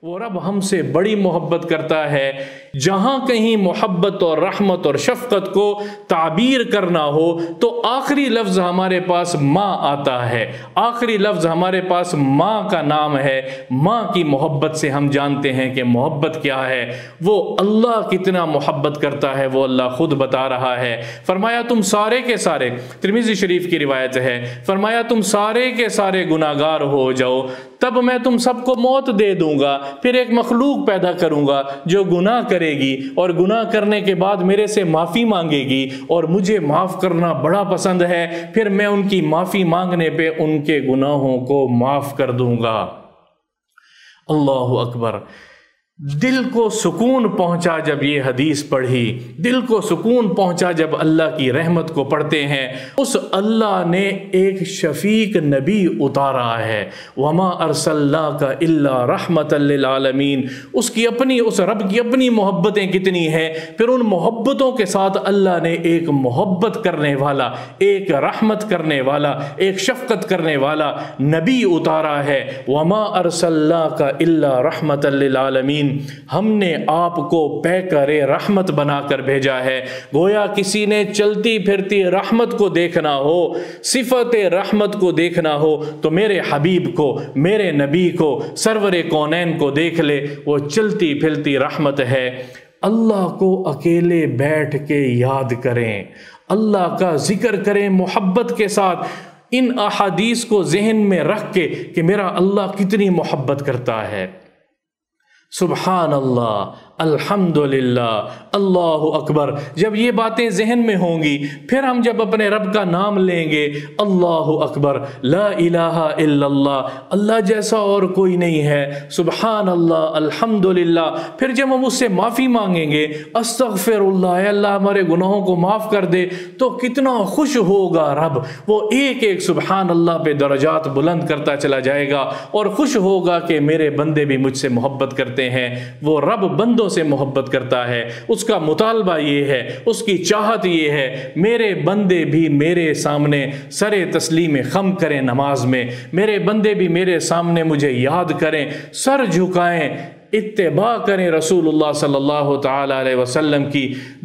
وہ رب ہم سے بڑی محبت کرتا ہے۔ جہاں کہیں محبت اور رحمت اور شفقت کو تعبیر کرنا ہو تو آخری لفظ ہمارے پاس ماں آتا ہے، آخری لفظ ہمارے پاس ماں کا نام ہے۔ ماں کی محبت سے ہم جانتے ہیں کہ محبت کیا ہے، وہ اللہ کتنا محبت کرتا ہے، وہ اللہ خود بتا رہا ہے۔ فرمایا تم سارے کے سارے، ترمذی شریف کی روایت ہے، فرمایا تم سارے کے سارے گناہگار ہو جاؤ، تب میں تم سب کو موت دے دوں گا، پھر ایک مخلوق پیدا کروں گا جو گناہ کرے گی اور گناہ کرنے کے بعد میرے سے معافی مانگے گی، اور مجھے معاف کرنا بڑا پسند ہے، پھر میں ان کی معافی مانگنے پہ ان کے گناہوں کو معاف کر دوں گا۔ اللہ اکبر۔ دل کو سکون پہنچا جب یہ حدیث پڑھی، دل کو سکون پہنچا جب اللہ کی رحمت کو پڑھتے ہیں۔ اس اللہ نے ایک شفیق نبی اتارا ہے، وما ارسلناک الا رحمۃ للعالمین۔ اس رب کی اپنی محبتیں کتنی ہیں، پھر ان محبتوں کے ساتھ اللہ نے ایک محبت کرنے والا، ایک رحمت کرنے والا، ایک شفقت کرنے والا نبی اتارا ہے۔ وما ارسلناک الا رحمۃ للعالمین، ہم نے آپ کو پیکر رحمت بنا کر بھیجا ہے۔ گویا کسی نے چلتی پھرتی رحمت کو دیکھنا ہو، صفت رحمت کو دیکھنا ہو تو میرے حبیب کو، میرے نبی کو، سرور کونین کو دیکھ لے، وہ چلتی پھرتی رحمت ہے۔ اللہ کو اکیلے بیٹھ کے یاد کریں، اللہ کا ذکر کریں محبت کے ساتھ، ان احادیث کو ذہن میں رکھ کے کہ میرا اللہ کتنی محبت کرتا ہے۔ سبحان اللہ، الحمدللہ، اللہ اکبر، جب یہ باتیں ذہن میں ہوں گی پھر ہم جب اپنے رب کا نام لیں گے، اللہ اکبر، لا الہ الا اللہ، اللہ جیسا اور کوئی نہیں ہے، سبحان اللہ، الحمدللہ، پھر جب ہم اس سے معافی مانگیں گے، استغفر اللہ، اے اللہ ہمارے گناہوں کو معاف کر دے، تو کتنا خوش ہوگا رب، وہ ایک ایک سبحان اللہ پہ درجات بلند کرتا چلا جائے گا، اور خوش ہوگا کہ میرے بندے بھی مجھ سے محبت کرتے ہیں۔ وہ رب بندوں سے محبت کرتا ہے، اس کا مطالبہ یہ ہے، اس کی چاہت یہ ہے، میرے بندے بھی میرے سامنے سر تسلیم خم کریں نماز میں، میرے بندے بھی میرے سامنے مجھے یاد کریں، سر جھکائیں، اتباع کریں رسول اللہ صلی اللہ تعالی علیہ وسلم کی،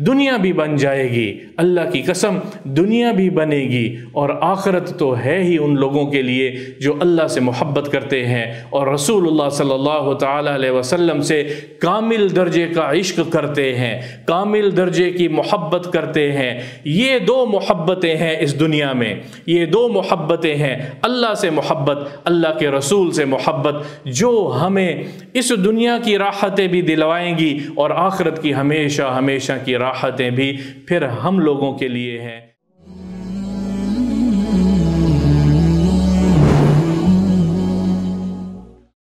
دنیا بھی بن جائے گی، اللہ کی قسم دنیا بھی بنے گی، اور آخرت تو ہے ہی ان لوگوں کے لیے جو اللہ سے محبت کرتے ہیں اور رسول اللہ صلی اللہ تعالی علیہ وسلم سے کامل درجے کا عشق کرتے ہیں، کامل درجے کی محبت کرتے ہیں۔ یہ دو محبتیں ہیں اس دنیا میں، یہ دو محبتیں ہیں، اللہ سے محبت، اللہ کے رسول سے محبت، جو ہمیں اس دنیا کی راحتیں بھی دلوائیں گی اور آخرت کی ہمیشہ ہمیشہ کی راحتیں بھی پھر ہم لوگوں کے لیے ہیں۔